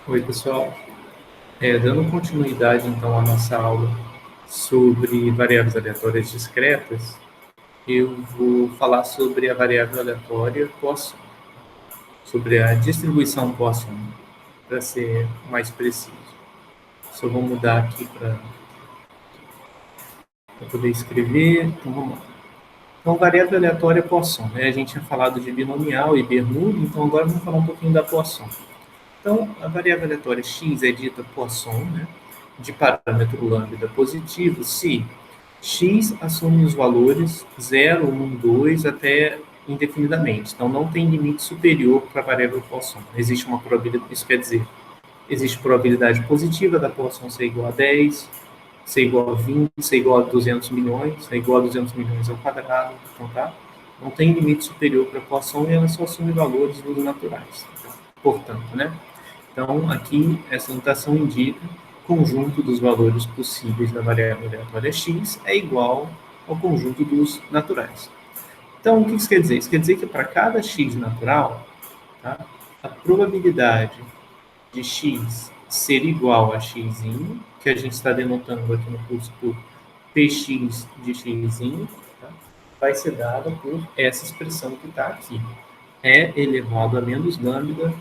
Oi, pessoal. Dando continuidade, então, à nossa aula sobre variáveis aleatórias discretas, eu vou falar sobre a variável aleatória Poisson, sobre a distribuição Poisson, para ser mais preciso. Só vou mudar aqui para poder escrever. Então, vamos lá. Então, variável aleatória Poisson, né? A gente tinha falado de binomial e Bernoulli, então agora vamos falar um pouquinho da Poisson. Então, a variável aleatória x é dita Poisson, né, de parâmetro lambda positivo, se x assume os valores 0, 1, 2 até indefinidamente. Então, não tem limite superior para a variável Poisson. Existe uma probabilidade, isso quer dizer, existe probabilidade positiva da Poisson ser igual a 10, ser igual a 20, ser igual a 200 milhões, ser igual a 200 milhões ao quadrado, então tá? Não tem limite superior para a Poisson e ela só assume valores dos naturais. Portanto, né? Então, aqui, essa notação indica que o conjunto dos valores possíveis da variável aleatória x é igual ao conjunto dos naturais. Então, o que isso quer dizer? Isso quer dizer que para cada x natural, tá, a probabilidade de x ser igual a x, que a gente está denotando aqui no curso por px de x, tá, vai ser dada por essa expressão que está aqui. É elevado a menos lambda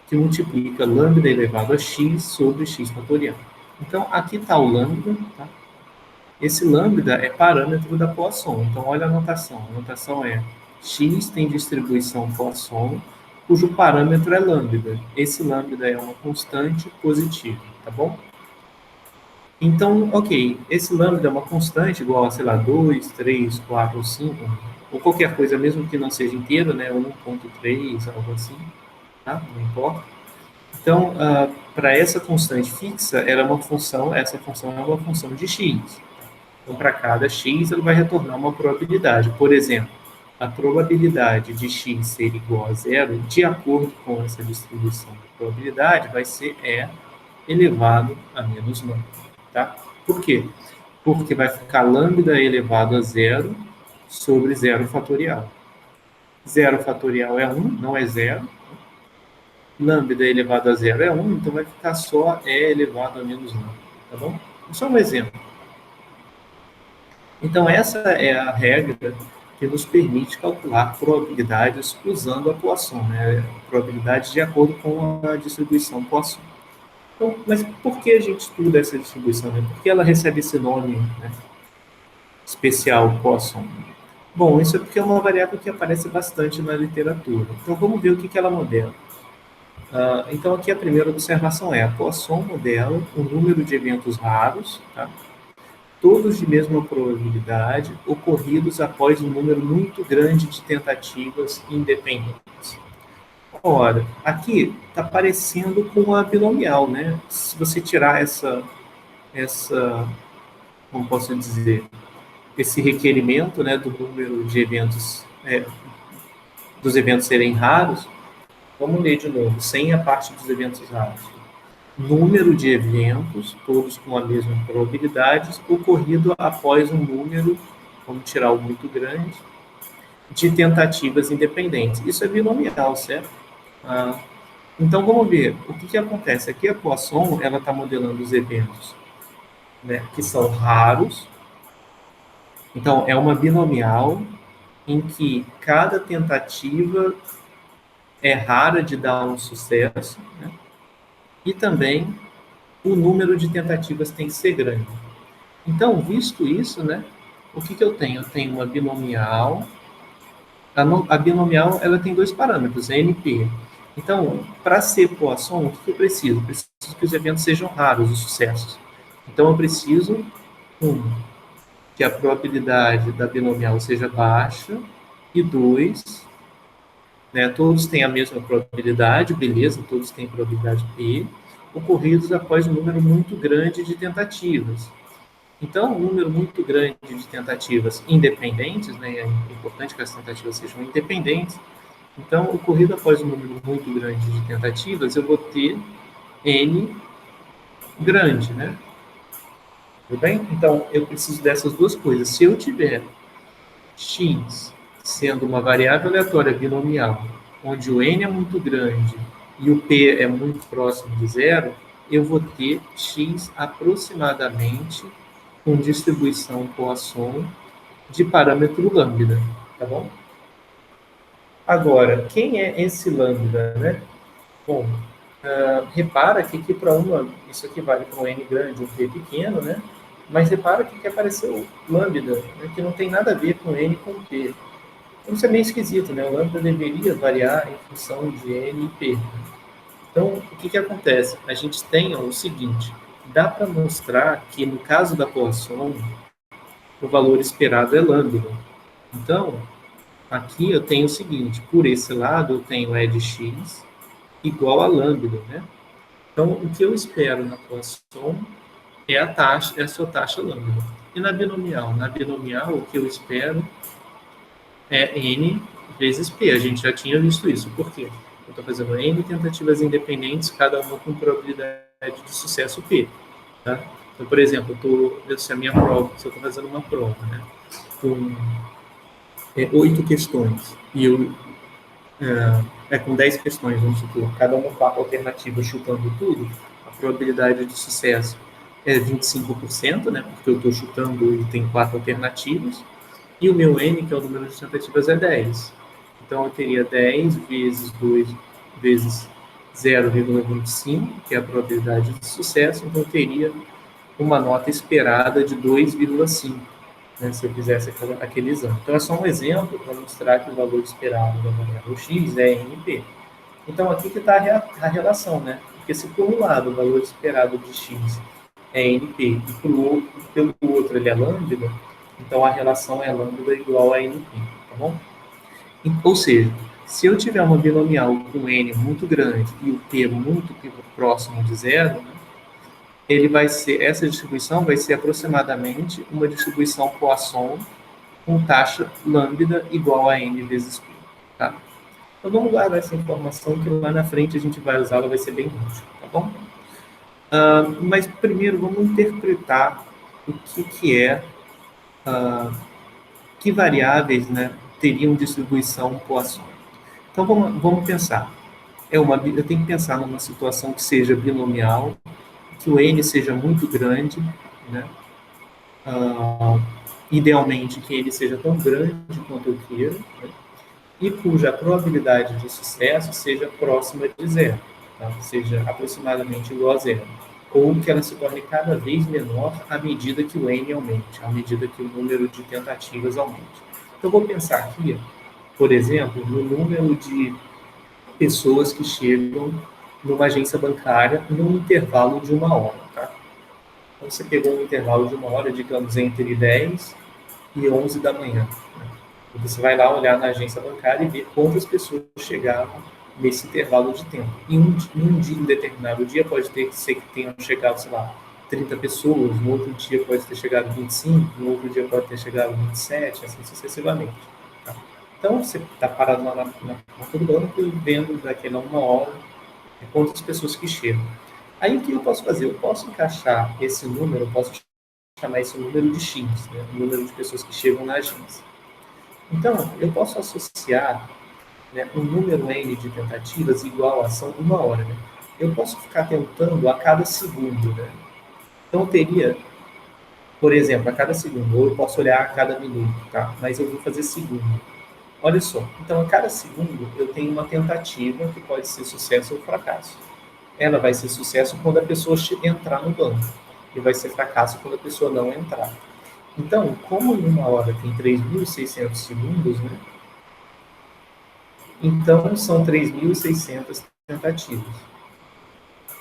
que multiplica lambda elevado a x sobre x fatorial. Então, aqui está o lambda. Tá? Esse lambda é parâmetro da Poisson. Então, olha a notação. A notação é x tem distribuição Poisson, cujo parâmetro é lambda. Esse lambda é uma constante positiva, tá bom? Então, ok, esse lambda é uma constante igual a, sei lá, 2, 3, 4 ou 5, ou qualquer coisa, mesmo que não seja inteira, né, 1,3, algo assim, tá? Não importa. Então, para essa constante fixa, essa função é uma função de x. Então, para cada x, ele vai retornar uma probabilidade. Por exemplo, a probabilidade de x ser igual a zero, de acordo com essa distribuição de probabilidade, vai ser e elevado a menos lambda. Tá? Por quê? Porque vai ficar lambda elevado a zero sobre zero fatorial. Zero fatorial é 1, não é zero. Lambda elevado a zero é 1, então vai ficar só E elevado a menos lambda, tá bom? Só um exemplo. Então, essa é a regra que nos permite calcular probabilidades usando a Poisson, né? Probabilidades de acordo com a distribuição Poisson. Então, mas por que a gente estuda essa distribuição? Né? Por que ela recebe esse nome, né, especial Poisson? Bom, isso é porque é uma variável que aparece bastante na literatura. Então, vamos ver o que ela modela. Então, aqui a primeira observação é: a Poisson modela o número de eventos raros, tá? Todos de mesma probabilidade, ocorridos após um número muito grande de tentativas independentes. Ora, aqui está parecendo com a binomial, né? Se você tirar como posso dizer, esse requerimento, né, do número de eventos, dos eventos serem raros, vamos ler de novo, sem a parte dos eventos raros. Número de eventos, todos com a mesma probabilidade, ocorrido após um número, vamos tirar o muito grande, de tentativas independentes. Isso é binomial, certo? Então, vamos ver o que acontece. Aqui a Poisson está modelando os eventos, né, que são raros. Então, é uma binomial em que cada tentativa é rara de dar um sucesso, né? E também o número de tentativas tem que ser grande. Então, visto isso, né, o que eu tenho? Eu tenho uma binomial. A binomial ela tem dois parâmetros, NP. Então, para ser Poisson, o que eu preciso? Preciso que os eventos sejam raros, os sucessos. Então, eu preciso, que a probabilidade da binomial seja baixa, e 2, né, todos têm a mesma probabilidade, beleza, todos têm probabilidade P, ocorridos após um número muito grande de tentativas. Então, um número muito grande de tentativas independentes, né, é importante que as tentativas sejam independentes. Então, ocorrido após um número muito grande de tentativas, eu vou ter N grande, né? Tudo bem? Então, eu preciso dessas duas coisas. Se eu tiver x sendo uma variável aleatória binomial, onde o n é muito grande e o P é muito próximo de zero, eu vou ter X aproximadamente com distribuição Poisson de parâmetro lambda, tá bom? Agora, quem é esse lambda, né? Bom, repara que para uma, isso aqui vale para um N grande, um P pequeno, né? Mas repara que aqui apareceu lambda, né? Que não tem nada a ver com N e com P. Então, isso é meio esquisito, né? O lambda deveria variar em função de N e P. Então, o que acontece? A gente tem o seguinte, dá para mostrar que no caso da Poisson, o valor esperado é lambda. Então, aqui eu tenho o seguinte, por esse lado eu tenho E de x igual a lambda, né? Então, o que eu espero na Poisson é a taxa, é a sua taxa lambda. E na binomial? Na binomial, o que eu espero é n vezes p. A gente já tinha visto isso. Por quê? Eu estou fazendo n tentativas independentes, cada uma com probabilidade de sucesso p. Tá? Então, por exemplo, se a minha prova, se eu estou fazendo uma prova, né, com 8 questões, e eu com 10 questões, vamos supor, cada uma com a alternativa chutando tudo, a probabilidade de sucesso é 25%, né, porque eu estou chutando e tem 4 alternativas, e o meu n, que é o número de tentativas, é 10. Então, eu teria 10 vezes 2 vezes 0,25, que é a probabilidade de sucesso, então eu teria uma nota esperada de 2,5, né, se eu fizesse aquele exame. Então, é só um exemplo para mostrar que o valor esperado da variável x é NP. Então, aqui que está a relação, né? Porque se por um lado o valor esperado de x é NP e pelo outro ele é lambda, então a relação é lambda igual a NP, tá bom? Ou seja, se eu tiver uma binomial com n muito grande e o p muito próximo de zero, né, essa distribuição vai ser aproximadamente uma distribuição Poisson com taxa lambda igual a n vezes p. Tá? Então vamos guardar essa informação que lá na frente a gente vai usar, ela vai ser bem útil, tá bom? Mas primeiro vamos interpretar o que é, que variáveis, né, teriam distribuição Poisson. Então vamos pensar. Eu tenho que pensar numa situação que seja binomial, que o n seja muito grande, né? Idealmente que ele seja tão grande quanto eu queira, né? E cuja probabilidade de sucesso seja próxima de zero, tá? Seja aproximadamente igual a zero, ou que ela se torne cada vez menor à medida que o n aumente, à medida que o número de tentativas aumente. Então, vou pensar aqui, por exemplo, no número de pessoas que chegam numa agência bancária num intervalo de 1 hora. Tá? Então, você pegou um intervalo de 1 hora, digamos, entre 10 e 11 da manhã. Né? E você vai lá olhar na agência bancária e ver quantas pessoas chegaram nesse intervalo de tempo. Em um dia, em determinado dia, pode ser que tenham chegado, sei lá, 30 pessoas, no outro dia pode ter chegado 25, no outro dia pode ter chegado 27, assim sucessivamente. Tá? Então, você está parado lá na porta do banco e vendo daquela 1 hora quantas pessoas que chegam. Aí, o que eu posso fazer? Eu posso encaixar esse número, eu posso chamar esse número de X, né? O número de pessoas que chegam na agência. Então, eu posso associar, né, um número N de tentativas igual a ação 1 hora. Né? Eu posso ficar tentando a cada segundo. Né? Então, eu teria, por exemplo, a cada segundo, ou eu posso olhar a cada minuto, tá? Mas eu vou fazer segundo. Olha só, então a cada segundo eu tenho uma tentativa que pode ser sucesso ou fracasso. Ela vai ser sucesso quando a pessoa entrar no banco e vai ser fracasso quando a pessoa não entrar. Então, como em 1 hora tem 3.600 segundos, né? Então são 3.600 tentativas.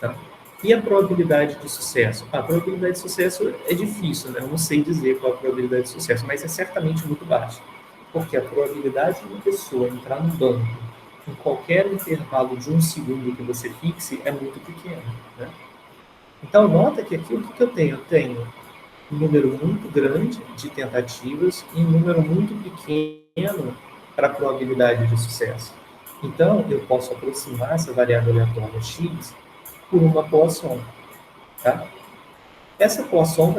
Tá? E a probabilidade de sucesso? A probabilidade de sucesso é difícil, né? Eu não sei dizer qual a probabilidade de sucesso, mas é certamente muito baixa. Porque a probabilidade de uma pessoa entrar no banco em qualquer intervalo de 1 segundo que você fixe é muito pequena. Né? Então, nota que aqui o que eu tenho? Eu tenho um número muito grande de tentativas e um número muito pequeno para a probabilidade de sucesso. Então, eu posso aproximar essa variável aleatória x por uma Poisson. Tá? Essa Poisson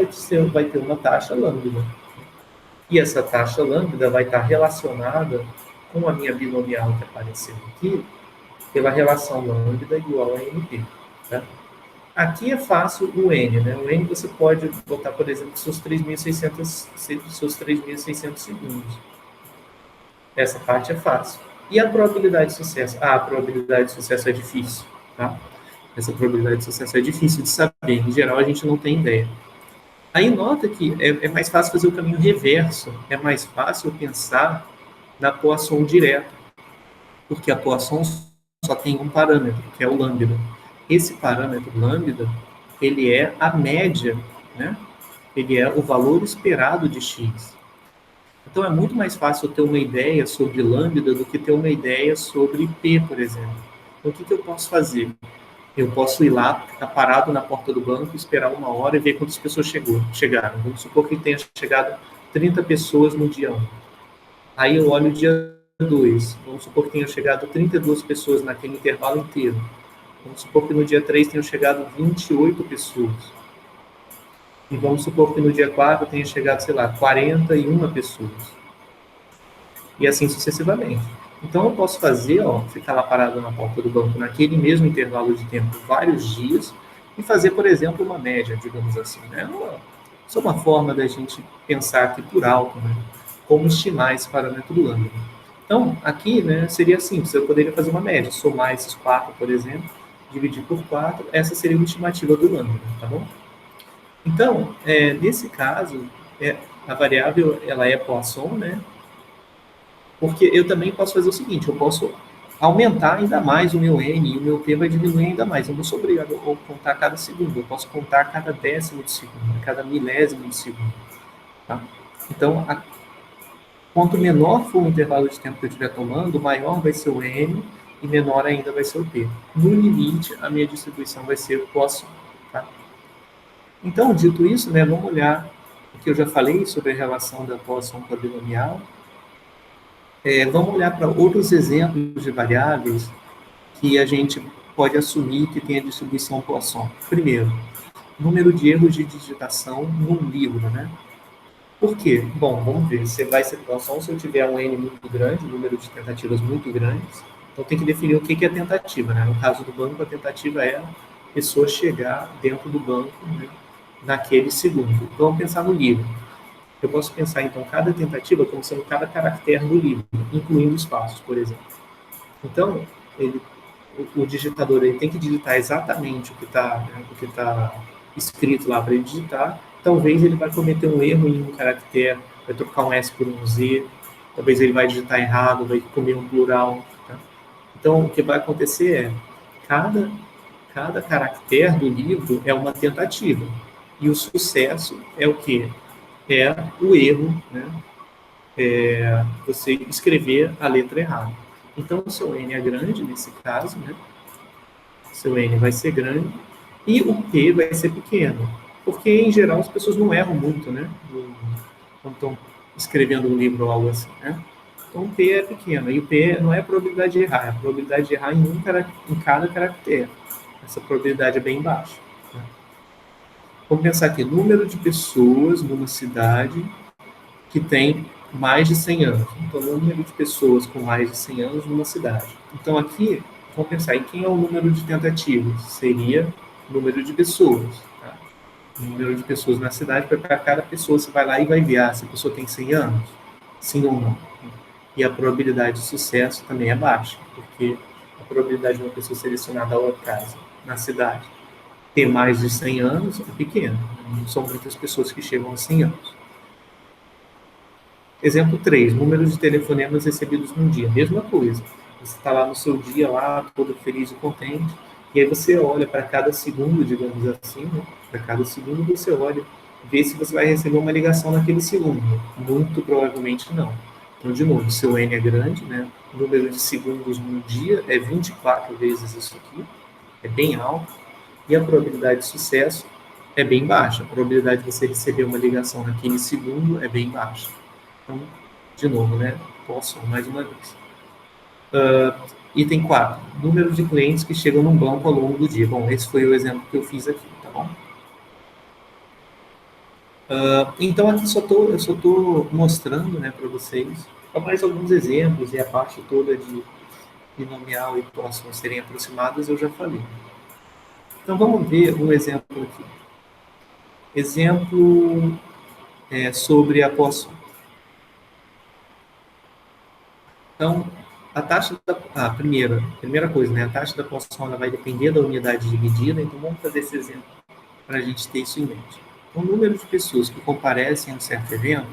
vai ter uma taxa lambda. E essa taxa lambda vai estar relacionada com a minha binomial que apareceu aqui, pela relação lambda igual a NP. Tá? Aqui é fácil o N, né? O N você pode botar, por exemplo, seus 3.600 segundos. Essa parte é fácil. E a probabilidade de sucesso? Ah, a probabilidade de sucesso é difícil, tá? Essa probabilidade de sucesso é difícil de saber. Em geral, a gente não tem ideia. Aí nota que é mais fácil fazer o caminho reverso. É mais fácil pensar na Poisson direta, porque a Poisson só tem um parâmetro, que é o lambda. Esse parâmetro lambda, ele é a média, né? Ele é o valor esperado de x. Então é muito mais fácil ter uma ideia sobre lambda do que ter uma ideia sobre p, por exemplo. Então, o que eu posso fazer? Eu posso ir lá, ficar parado na porta do banco, esperar 1 hora e ver quantas pessoas chegaram. Vamos supor que tenha chegado 30 pessoas no dia 1. Aí eu olho o dia 2. Vamos supor que tenha chegado 32 pessoas naquele intervalo inteiro. Vamos supor que no dia 3 tenham chegado 28 pessoas. E vamos supor que no dia 4 tenha chegado, sei lá, 41 pessoas. E assim sucessivamente. Então eu posso fazer, ficar lá parado na porta do banco naquele mesmo intervalo de tempo vários dias e fazer, por exemplo, uma média, digamos assim. Né? Isso é uma forma da gente pensar aqui por alto, né? Como estimar esse parâmetro do lambda. Então, aqui, né, seria simples, eu poderia fazer uma média, somar esses 4, por exemplo, dividir por 4, essa seria uma estimativa do lambda, tá bom? Então, nesse caso, a variável ela é Poisson, né? Porque eu também posso fazer o seguinte, eu posso aumentar ainda mais o meu N e o meu P vai diminuir ainda mais. Eu não sou obrigado a contar a cada segundo, eu posso contar a cada décimo de segundo, a cada milésimo de segundo. Tá? Então, quanto menor for o intervalo de tempo que eu estiver tomando, maior vai ser o N e menor ainda vai ser o P. No limite, a minha distribuição vai ser Poisson. Tá? Então, dito isso, né, vamos olhar o que eu já falei sobre a relação da Poisson com a binomial. Vamos olhar para outros exemplos de variáveis que a gente pode assumir que tem a distribuição Poisson. Primeiro, número de erros de digitação num livro, né? Por quê? Bom, vamos ver. Você vai ser Poisson se eu tiver um N muito grande, um número de tentativas muito grandes. Então tem que definir o que é tentativa, né? No caso do banco, a tentativa é a pessoa chegar dentro do banco, né, naquele segundo. Então vamos pensar no livro. Eu posso pensar, então, cada tentativa como sendo cada caractere do livro, incluindo espaços, por exemplo. Então, o digitador ele tem que digitar exatamente o que está escrito lá para ele digitar. Talvez ele vai cometer um erro em um caractere, vai trocar um S por um Z, talvez ele vai digitar errado, vai comer um plural. Tá? Então, o que vai acontecer é, cada caractere do livro é uma tentativa. E o sucesso é o quê? É o erro, né? Você escrever a letra errada. Então, o seu N é grande, nesse caso, né? Seu N vai ser grande e o P vai ser pequeno. Porque, em geral, as pessoas não erram muito, né? Quando estão escrevendo um livro ou algo assim, né? Então, o P é pequeno. E o P não é a probabilidade de errar, é a probabilidade de errar em cada caractere. Essa probabilidade é bem baixa. Né? Vamos pensar aqui, número de pessoas numa cidade que tem mais de 100 anos. Então, o número de pessoas com mais de 100 anos numa cidade. Então, aqui, vamos pensar em quem é o número de tentativas. Seria o número de pessoas. Tá? O número de pessoas na cidade, para cada pessoa você vai lá e vai ver se a pessoa tem 100 anos, sim ou não. E a probabilidade de sucesso também é baixa, porque a probabilidade de uma pessoa selecionada ao acaso na cidade ter mais de 100 anos é pequena. Não são muitas pessoas que chegam a 100 anos. Exemplo 3, número de telefonemas recebidos num dia. Mesma coisa. Você está lá no seu dia, lá, todo feliz e contente, e aí você olha para cada segundo, digamos assim, né? Para cada segundo você olha, vê se você vai receber uma ligação naquele segundo. Muito provavelmente não. Então, de novo, seu N é grande, né? O número de segundos no dia é 24 vezes isso aqui, é bem alto, e a probabilidade de sucesso é bem baixa. A probabilidade de você receber uma ligação naquele segundo é bem baixa. Então, de novo, né? Posso, mais uma vez. Item 4. Número de clientes que chegam num banco ao longo do dia. Bom, esse foi o exemplo que eu fiz aqui, tá bom? Então, aqui eu só estou mostrando, né, para vocês mais alguns exemplos e a parte toda binomial e Poisson serem aproximadas, eu já falei. Então, vamos ver um exemplo aqui. Exemplo sobre a Poisson. Então, a taxa da... primeira coisa, né? A taxa da Poisson ela vai depender da unidade dividida, então vamos fazer esse exemplo para a gente ter isso em mente. O número de pessoas que comparecem a um certo evento,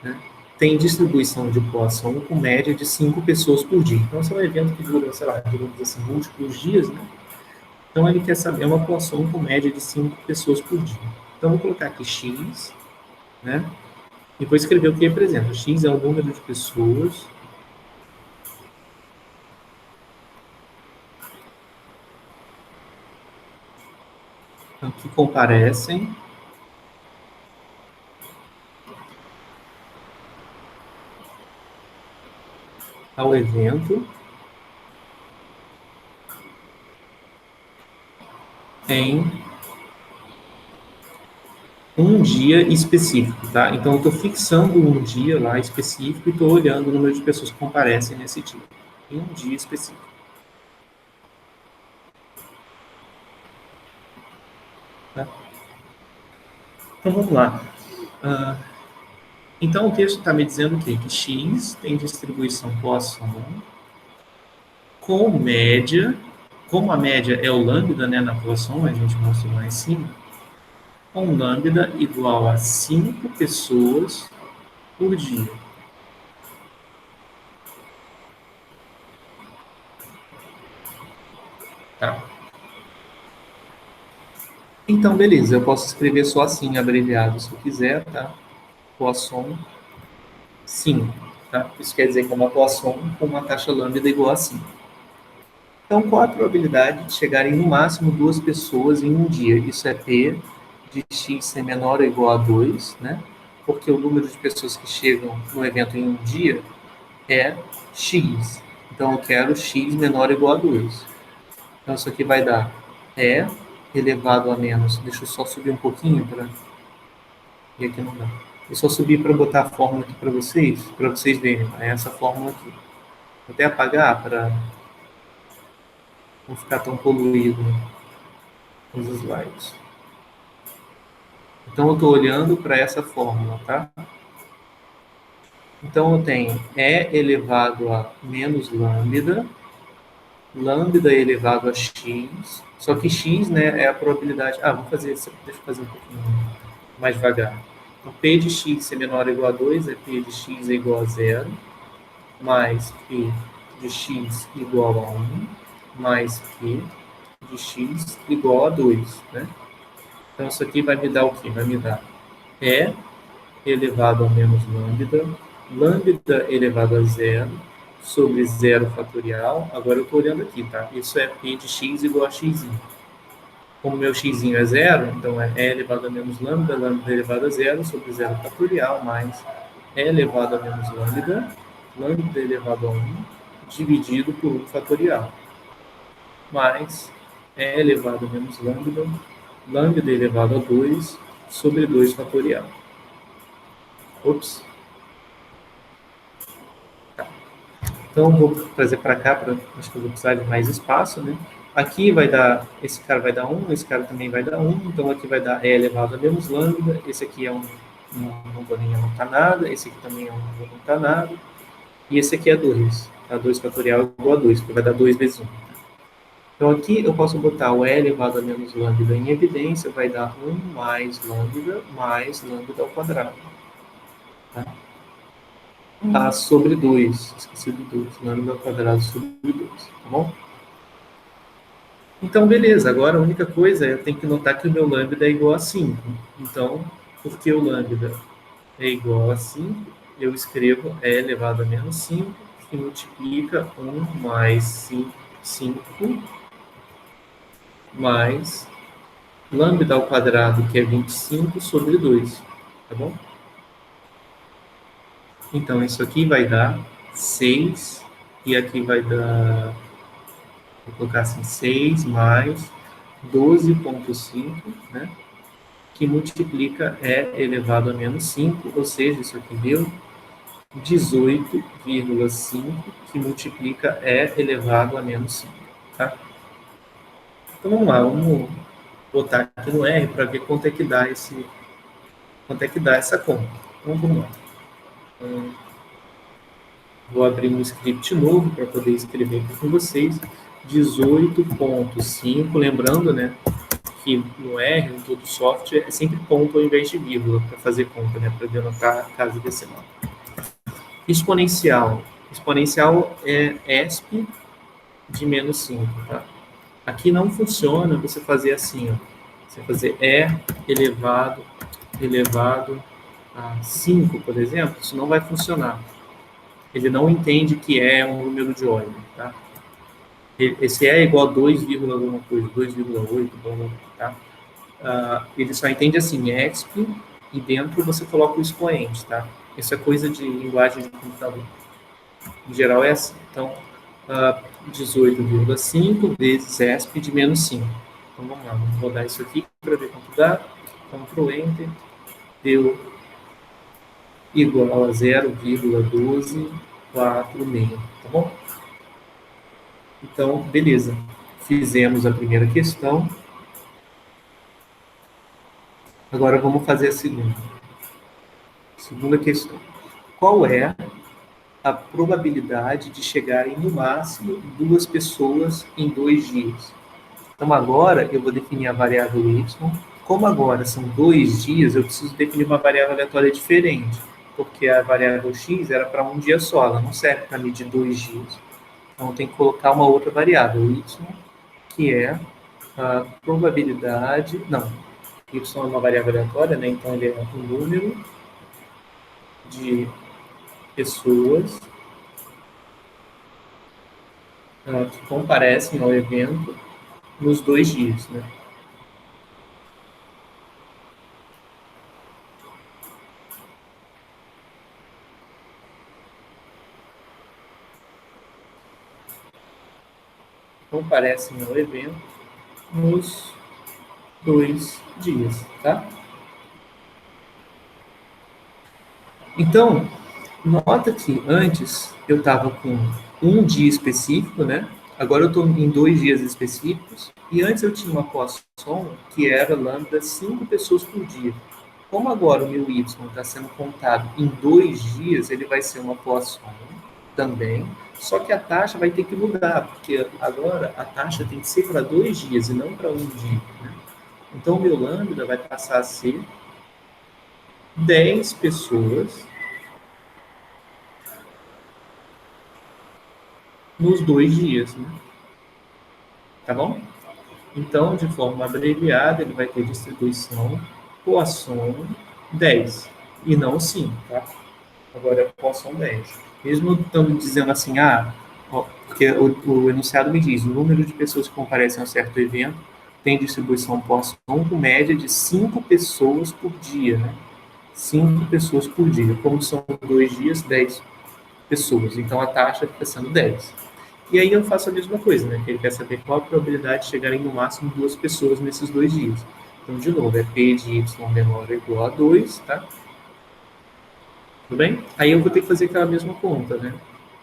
né, tem distribuição de Poisson com média de 5 pessoas por dia. Então, esse é um evento que dura, sei lá, digamos assim, múltiplos dias, né? Então, ele quer saber uma Poisson com média de 5 pessoas por dia. Então, vou colocar aqui X, né? E vou escrever o que representa. X é o número de pessoas que comparecem ao evento em um dia específico, tá? Então, eu estou fixando um dia lá específico e estou olhando o número de pessoas que comparecem nesse dia, em um dia específico. Tá? Então, vamos lá. Então, o texto está me dizendo o quê? Que X tem distribuição Poisson com média, como a média é o lambda, né, na Poisson, a gente mostrou lá em cima, com lambda igual a 5 pessoas por dia. Tá? Então, beleza, eu posso escrever só assim, abreviado, se eu quiser, tá? Poisson 5, tá? Isso quer dizer que é uma Poisson com uma taxa lambda igual a 5. Então, qual a probabilidade de chegarem no máximo 2 pessoas em um dia? Isso é P de X ser menor ou igual a 2, né? Porque o número de pessoas que chegam no evento em um dia é X. Então, eu quero X menor ou igual a 2. Então, isso aqui vai dar E elevado a menos. Deixa eu só subir um pouquinho para... E aqui não dá. Eu só subir para botar a fórmula aqui para vocês verem. É essa fórmula aqui. Vou até apagar para não ficar tão poluído os slides. Então, eu estou olhando para essa fórmula, tá? Então, eu tenho E elevado a menos lambda, lambda elevado a x, só que x, né, é a probabilidade... vou fazer isso, deixa eu fazer um pouquinho mais devagar. Então, P de x ser menor ou igual a 2 é P de x é igual a 0, mais P de x igual a 1, mais P de x igual a 2, né? Então, isso aqui vai me dar o quê? Vai me dar E elevado a menos lambda, lambda elevado a 0, sobre 0 fatorial. Agora eu estou olhando aqui, tá? Isso é P de x igual a x. Como meu x é 0, então é E elevado a menos lambda, lambda elevado a 0, sobre 0 fatorial, mais E elevado a menos lambda, lambda elevado a 1, dividido por 1 fatorial, mais E elevado a menos lambda, lambda elevado a 2, sobre 2 fatorial. Ops. Tá. Então, vou trazer para cá, acho que eu vou precisar de mais espaço, né? Aqui vai dar, esse cara vai dar 1, esse cara também vai dar 1, então aqui vai dar E elevado a menos lambda, esse aqui é não vou nem anotar nada, esse aqui também não vou anotar nada, e esse aqui é 2, tá? 2 fatorial igual a 2, porque vai dar 2 vezes 1. Então aqui eu posso botar o E elevado a menos lambda em evidência, vai dar 1 mais lambda ao quadrado. Tá? Sobre 2, esqueci do 2, lambda ao quadrado sobre 2, tá bom? Então, beleza, agora a única coisa é eu tenho que notar que o meu lambda é igual a 5. Então, porque o lambda é igual a 5, eu escrevo E elevado a menos 5, que multiplica 1 mais 5 mais lambda ao quadrado, que é 25, sobre 2. Tá bom? Então, isso aqui vai dar 6, e aqui vai dar, vou colocar assim, 6 mais 12,5, né? Que multiplica E elevado a menos 5, ou seja, isso aqui deu 18,5 que multiplica E elevado a menos 5. Tá? Então vamos lá, vamos botar aqui no R para ver quanto é que dá essa conta. Então vamos lá. Vou abrir um script novo para poder escrever aqui com vocês. 18,5, lembrando, né, que no R, em todo software, é sempre ponto ao invés de vírgula para fazer conta, né, para denotar a casa decimal. Exponencial. Exponencial é ESP de menos 5, tá? Aqui não funciona você fazer assim, ó. Você fazer E elevado a 5, por exemplo, isso não vai funcionar. Ele não entende que é um número de ordem, tá? Esse é igual a 2, alguma coisa, 2,8, tá? Ele só entende assim, exp, e dentro você coloca o expoente, tá? Isso é coisa de linguagem de computador. Em geral é assim. Então, 18,5 vezes exp de menos 5. Então vamos lá, vamos rodar isso aqui para ver quanto dá. Ctrl Enter, deu igual a 0,1246, tá bom? Então, beleza. Fizemos a primeira questão. Agora vamos fazer a segunda. Segunda questão. Qual é a probabilidade de chegarem no máximo 2 pessoas em 2 dias? Então agora eu vou definir a variável y. Como agora são 2 dias, eu preciso definir uma variável aleatória diferente, porque a variável x era para um dia só, ela não serve para medir 2 dias. Então tem que colocar uma outra variável, y, que é a probabilidade... Não, y é uma variável aleatória, né? Então ele é um número de pessoas que comparecem ao evento nos 2 dias, né? Comparecem ao evento nos 2 dias, tá? Então, nota que antes eu estava com um dia específico, né? Agora eu estou em 2 dias específicos. E antes eu tinha uma poisson que era lambda 5 pessoas por dia. Como agora o meu y está sendo contado em 2 dias, ele vai ser uma poisson também. Só que a taxa vai ter que mudar, porque agora a taxa tem que ser para 2 dias e não para um dia. Né? Então o meu lambda vai passar a ser 10 pessoas nos 2 dias, né? Tá bom? Então, de forma abreviada, ele vai ter distribuição Poisson 10 e não 5, tá? Agora é Poisson 10. Mesmo estando dizendo assim, porque o enunciado me diz, o número de pessoas que comparecem a um certo evento tem distribuição Poisson com média de 5 pessoas por dia, né? 5 pessoas por dia. Como são 2 dias, 10 pessoas. Então, a taxa fica sendo 10. E aí eu faço a mesma coisa, né? Ele quer saber qual a probabilidade de chegarem no máximo 2 pessoas nesses 2 dias. Então, de novo, é P de y menor ou igual a 2, tá? Tudo bem? Aí eu vou ter que fazer aquela mesma conta, né?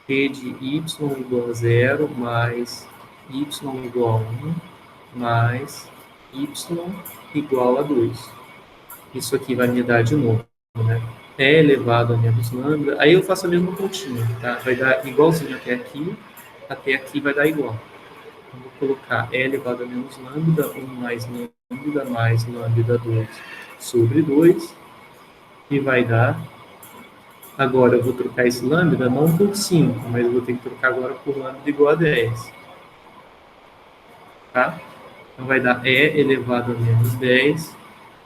P de y igual a 0 mais y igual a 1 mais y igual a 2. Isso aqui vai me dar de novo, né? E elevado a menos lambda. Aí eu faço a mesma continha, tá? Vai dar igualzinho até aqui vai dar igual. Então, vou colocar E elevado a menos lambda, 1 mais lambda 2 sobre 2, e vai dar... Agora eu vou trocar esse lambda não por 5, mas eu vou ter que trocar agora por lambda igual a 10. Tá? Então vai dar E elevado a menos 10,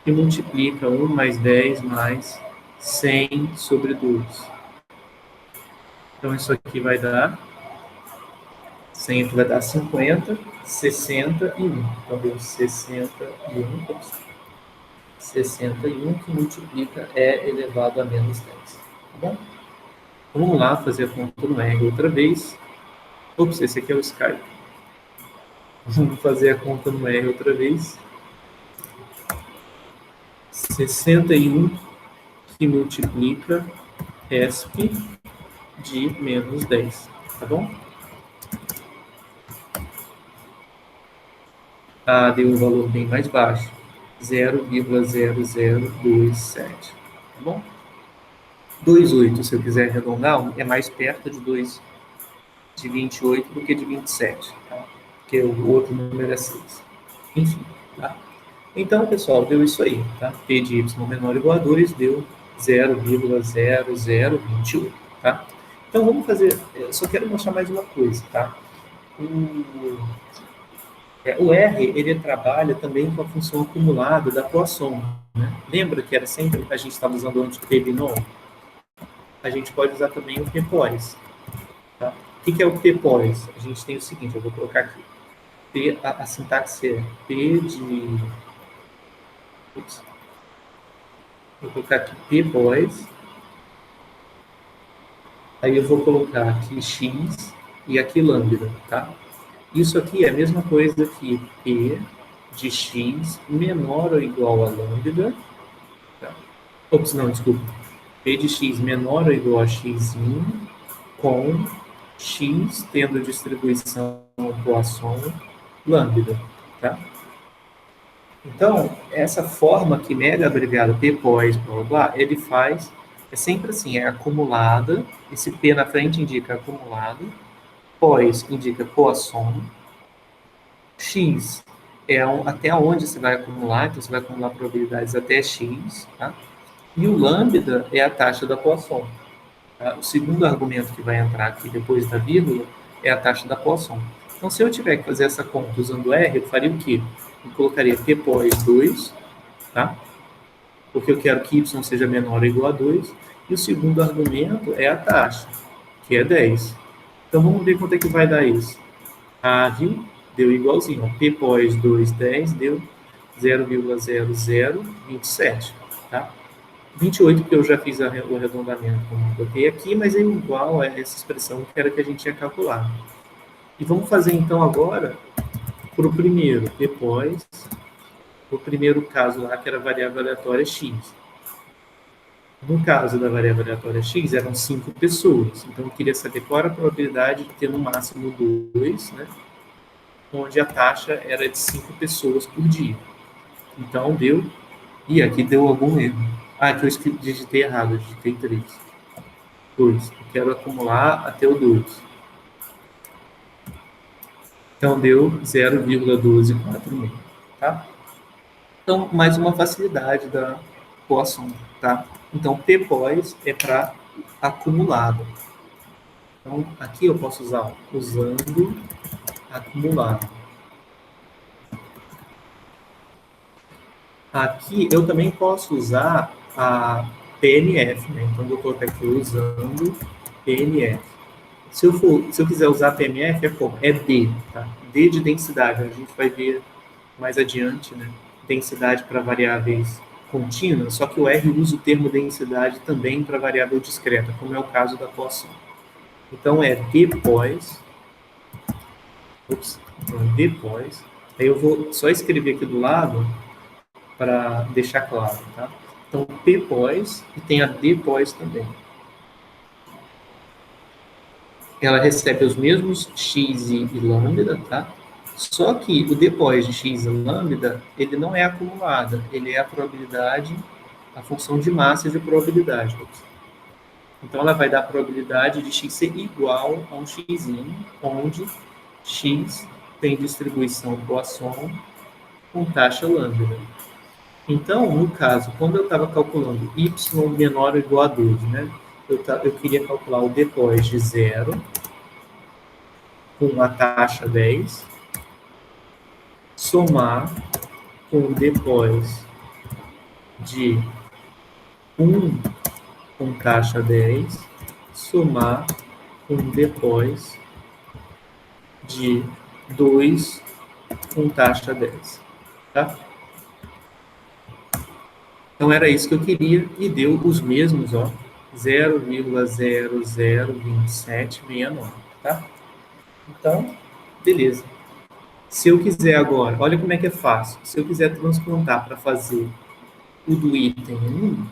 e multiplica 1 mais 10 mais 100 sobre 2. Então isso aqui vai dar 100 vai dar 50, 61. Então deu 61, 61 que multiplica E elevado a menos 10. Tá bom? Vamos lá fazer a conta no R outra vez. Ops, esse aqui é o Skype. Vamos fazer a conta no R outra vez. 61 que multiplica ESP de menos 10, tá bom? Ah, deu um valor bem mais baixo, 0,0027, tá bom? 2,8, se eu quiser arredondar, é mais perto de 2 de 28 do que de 27, tá? Porque o outro número é 6. Enfim, tá? Então, pessoal, deu isso aí, tá? P de y menor ou igual a 2 deu 0,0028, tá? Então, vamos fazer... Eu só quero mostrar mais uma coisa, tá? O R, ele trabalha também com a função acumulada da Poisson, né? Lembra que era sempre a gente estava usando antes o P binom? A gente pode usar também o P-pós, tá? O que é o P-pós? A gente tem o seguinte, eu vou colocar aqui. P, a sintaxe é P de... Ups. Vou colocar aqui P-pós. Aí eu vou colocar aqui X e aqui lambda, tá? Isso aqui é a mesma coisa que P de X menor ou igual a lambda. Tá? Ops, não, desculpa. P de X menor ou igual a X com X tendo distribuição Poisson lambda, tá? Então, essa forma que mega abreviada P pós, blá, blá, blá, ele faz, é sempre assim, é acumulada, esse P na frente indica acumulado, pós indica Poisson, X é até onde você vai acumular, então você vai acumular probabilidades até X, tá? E o lambda é a taxa da Poisson. Tá? O segundo argumento que vai entrar aqui depois da vírgula é a taxa da Poisson. Então, se eu tiver que fazer essa conta usando R, eu faria o quê? Eu colocaria P pós 2, tá? Porque eu quero que y seja menor ou igual a 2. E o segundo argumento é a taxa, que é 10. Então, vamos ver quanto é que vai dar isso. A, viu? Deu igualzinho. P pós 2, 10, deu 0,0027, tá? 28, porque eu já fiz o arredondamento, como eu botei aqui, mas é igual a essa expressão que era que a gente ia calcular. E vamos fazer, então, agora, para o primeiro, depois, o primeiro caso lá, que era a variável aleatória x. No caso da variável aleatória x, eram 5 pessoas. Então, eu queria saber qual era a probabilidade de ter no máximo 2, né? Onde a taxa era de 5 pessoas por dia. Então, deu... E aqui deu algum erro. Ah, aqui eu digitei errado, eu digitei 3. 2. Eu quero acumular até o 2. Então, deu 0,1246, tá? Então, mais uma facilidade da Poisson, tá? Então, P pós é para acumulado. Então, aqui eu posso usar usando acumulado. Aqui eu também posso usar a PNF, né? Então, vou colocar aqui usando PNF. Se eu quiser usar PMF, é como? É D, tá? D de densidade, a gente vai ver mais adiante, né? Densidade para variáveis contínuas, só que o R usa o termo densidade também para variável discreta, como é o caso da Poisson. Então, é D pós, aí eu vou só escrever aqui do lado para deixar claro, tá? Então, P pós e tem a D pós também. Ela recebe os mesmos x e lambda, tá? Só que o depois de x e lambda, ele não é acumulada, ele é a probabilidade, a função de massa de probabilidade. Então, ela vai dar a probabilidade de x ser igual a um x, onde x tem distribuição Poisson com taxa lambda. Então, no caso, quando eu estava calculando y menor ou igual a 2, né? Eu queria calcular o depois de 0 com a taxa 10, somar com o depois de 1 com taxa 10, somar com o depois de 2 com taxa 10, tá? Então, era isso que eu queria e deu os mesmos, ó, 0,002769, tá? Então, beleza. Se eu quiser agora, olha como é que é fácil. Se eu quiser transplantar para fazer o do item 1,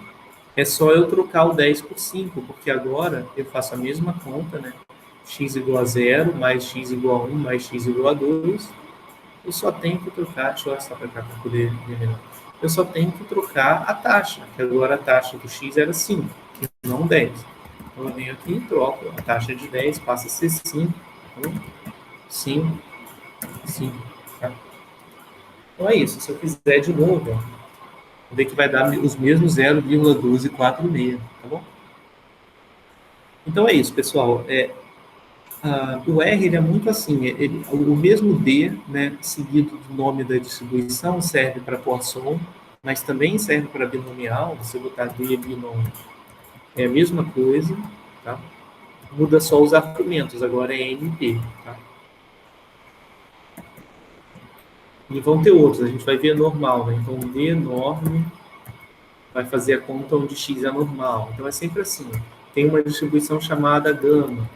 é só eu trocar o 10 por 5, porque agora eu faço a mesma conta, né? X igual a 0, mais x igual a 1, mais x igual a 2. Eu só tenho que trocar, deixa eu arrastar para cá para poder ver melhor. Eu só tenho que trocar a taxa, que agora a taxa do x era 5, não 10. Então eu venho aqui e troco a taxa de 10, passa a ser 5, 5, 5. Tá? Então é isso, se eu fizer de novo, ó, vou ver que vai dar os mesmos 0,1246, tá bom? Então é isso, pessoal. O R ele é muito assim, o mesmo D, né, seguido do nome da distribuição, serve para Poisson, mas também serve para binomial. Você botar D binom é a mesma coisa, tá? Muda só os argumentos, agora é NP, tá? E vão ter outros, a gente vai ver normal, né? Então, D enorme vai fazer a conta onde x é normal. Então, é sempre assim. Tem uma distribuição chamada gama.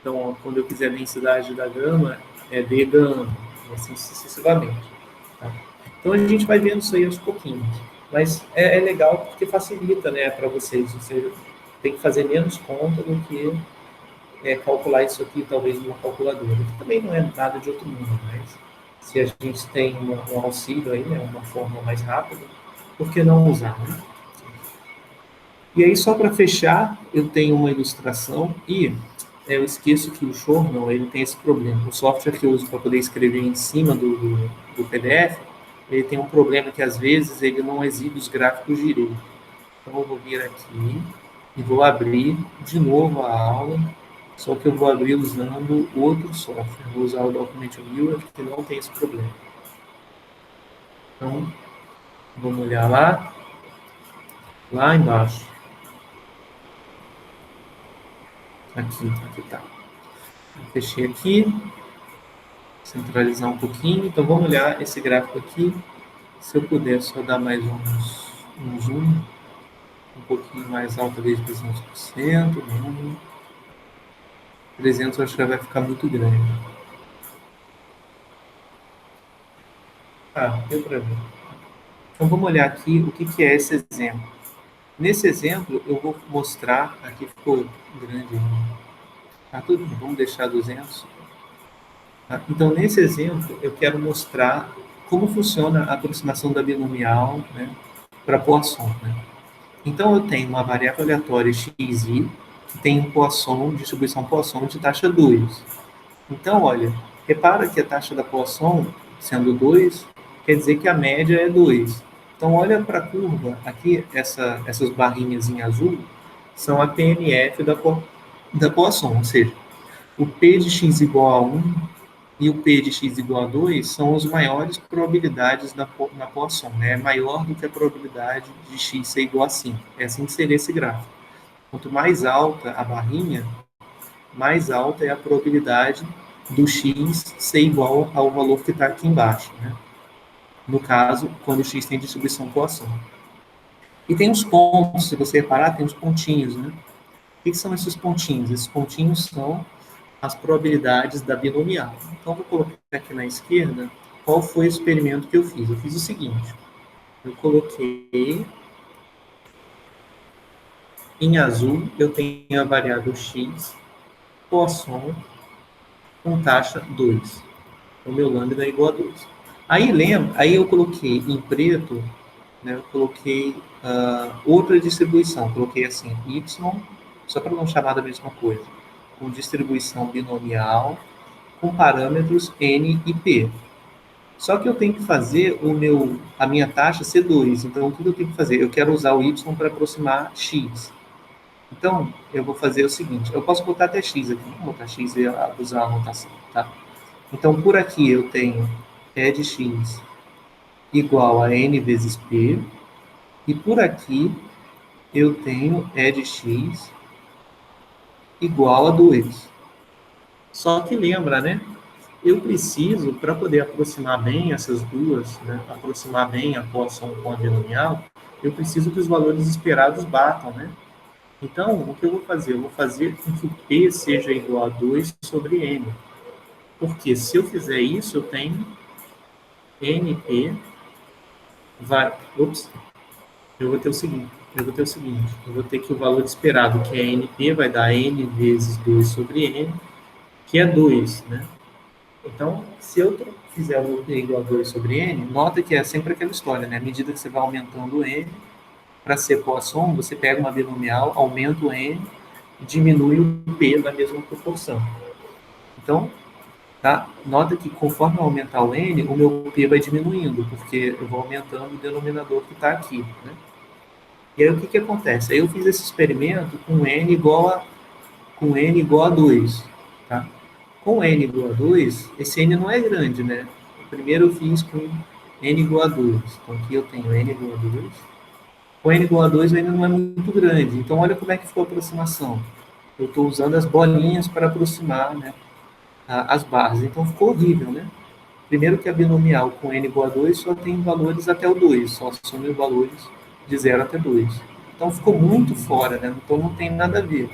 Então, quando eu quiser a densidade da gama, é D gama, assim sucessivamente. Tá? Então, a gente vai vendo isso aí aos pouquinhos. Mas é legal porque facilita, né, para vocês. Você tem que fazer menos conta do que calcular isso aqui, talvez, numa calculadora. Que também não é nada de outro mundo, mas se a gente tem um auxílio aí, né, uma forma mais rápida, por que não usar, né? E aí, só para fechar, eu tenho uma ilustração e eu esqueço que o Journal ele tem esse problema. O software que eu uso para poder escrever em cima do PDF, ele tem um problema que, às vezes, ele não exibe os gráficos direito. Então, eu vou vir aqui e vou abrir de novo a aula, só que eu vou abrir usando outro software. Vou usar o Document Viewer, que não tem esse problema. Então, vamos olhar lá embaixo. Aqui tá. Fechei aqui, centralizar um pouquinho. Então, vamos olhar esse gráfico aqui. Se eu puder só dar mais um zoom, um pouquinho mais alto, talvez 300%, não. 300 eu acho que vai ficar muito grande. Deu para ver. Então, vamos olhar aqui o que é esse exemplo. Nesse exemplo, eu vou mostrar, aqui ficou grande, tá tudo bem, vamos deixar 200. Tá? Então, nesse exemplo, eu quero mostrar como funciona a aproximação da binomial, né, para Poisson. Né? Então, eu tenho uma variável aleatória xi, que tem um Poisson, distribuição Poisson de taxa 2. Então, olha, repara que a taxa da Poisson, sendo 2, quer dizer que a média é 2. Então, olha para a curva, aqui, essas barrinhas em azul, são a PMF da Poisson, ou seja, o P de x igual a 1 e o P de x igual a 2 são as maiores probabilidades na Poisson, né? É maior do que a probabilidade de x ser igual a 5. É assim que seria esse gráfico. Quanto mais alta a barrinha, mais alta é a probabilidade do x ser igual ao valor que está aqui embaixo, né? No caso, quando o x tem distribuição Poisson. E tem os pontos, se você reparar, tem os pontinhos, né? O que são esses pontinhos? Esses pontinhos são as probabilidades da binomial. Então, vou colocar aqui na esquerda qual foi o experimento que eu fiz. Eu fiz o seguinte, eu coloquei em azul, eu tenho a variável x, Poisson, com taxa 2. O meu lambda é igual a 2. Aí eu coloquei em preto, né, eu coloquei outra distribuição. Coloquei assim, y, só para não chamar da mesma coisa, com distribuição binomial, com parâmetros n e p. Só que eu tenho que fazer a minha taxa ser 2. Então, o que eu tenho que fazer? Eu quero usar o y para aproximar x. Então, eu vou fazer o seguinte, eu posso botar até x aqui, vou botar x e usar a anotação, tá? Então, por aqui eu tenho E de x igual a n vezes p, e por aqui eu tenho E de x igual a 2. Só que lembra, né? Eu preciso, para poder aproximar bem essas duas, né, aproximar bem a Poisson com a binomial, eu preciso que os valores esperados batam, né? Então, o que eu vou fazer? Eu vou fazer com que o P seja igual a 2 sobre N. Porque se eu fizer isso, eu tenho NP eu vou ter o seguinte. eu vou ter o seguinte, eu vou ter que o valor esperado, que é NP, vai dar N vezes 2 sobre N, que é 2, né? Então, se eu fizer o P igual a 2 sobre N, nota que é sempre aquela história, né? À medida que você vai aumentando o N, para ser Poisson, você pega uma binomial, aumenta o N e diminui o P na mesma proporção. Então, tá? Nota que conforme eu aumentar o N, o meu P vai diminuindo, porque eu vou aumentando o denominador que está aqui, né? E aí o que acontece? Aí eu fiz esse experimento com N igual a 2, tá? Com N igual a 2, esse N não é grande, né? Primeiro eu fiz com N igual a 2. Então aqui eu tenho N igual a 2. Com N igual a 2 ainda não é muito grande. Então olha como é que ficou a aproximação. Eu estou usando as bolinhas para aproximar, né, as barras. Então ficou horrível, né? Primeiro que a binomial com N igual a 2 só tem valores até o 2, só assume os valores de 0 até 2. Então ficou muito fora, né? Então não tem nada a ver.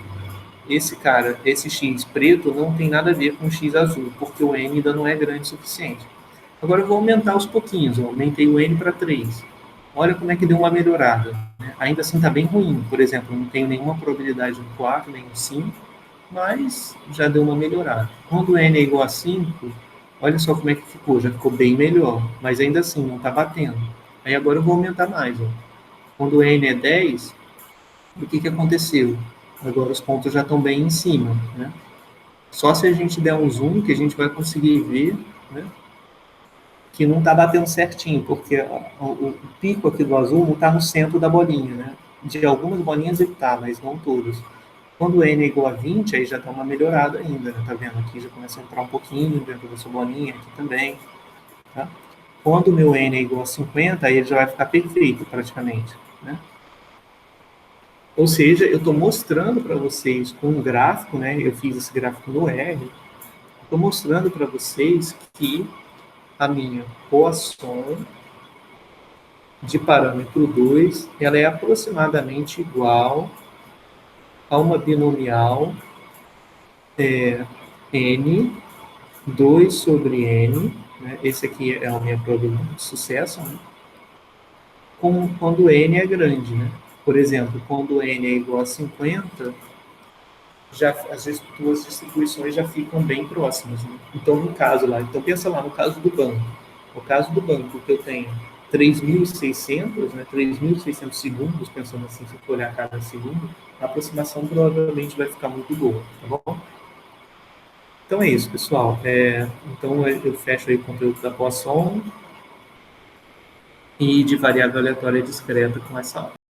Esse cara, esse X preto, não tem nada a ver com o X azul, porque o N ainda não é grande o suficiente. Agora eu vou aumentar aos pouquinhos, eu aumentei o N para 3. Olha como é que deu uma melhorada, né? Ainda assim está bem ruim, por exemplo, não tenho nenhuma probabilidade no 4, nem no 5, mas já deu uma melhorada. Quando o N é igual a 5, olha só como é que ficou, já ficou bem melhor, mas ainda assim não está batendo. Aí agora eu vou aumentar mais. Ó. Quando o N é 10, o que aconteceu? Agora os pontos já estão bem em cima, né? Só se a gente der um zoom que a gente vai conseguir ver, né, que não está batendo certinho, porque o pico aqui do azul não está no centro da bolinha, né? De algumas bolinhas ele está, mas não todas. Quando o N é igual a 20, aí já está uma melhorada ainda, né? Tá vendo? Aqui já começa a entrar um pouquinho dentro da sua bolinha, aqui também, tá? Quando o meu N é igual a 50, aí ele já vai ficar perfeito praticamente, né? Ou seja, eu estou mostrando para vocês com um gráfico, né? Eu fiz esse gráfico no R. Estou mostrando para vocês que a minha Poisson de parâmetro 2, ela é aproximadamente igual a uma binomial N, 2 sobre N, né? Esse aqui é a minha probabilidade de sucesso, né? Quando N é grande, né? Por exemplo, quando N é igual a 50, já as duas distribuições já ficam bem próximas. Né? Então, no caso lá, então pensa lá no caso do banco. No caso do banco, que eu tenho 3.600, né, 3.600 segundos, pensando assim, se eu for olhar cada segundo, a aproximação provavelmente vai ficar muito boa, tá bom? Então é isso, pessoal. Então eu fecho aí o conteúdo da Poisson e de variável aleatória discreta com essa aula.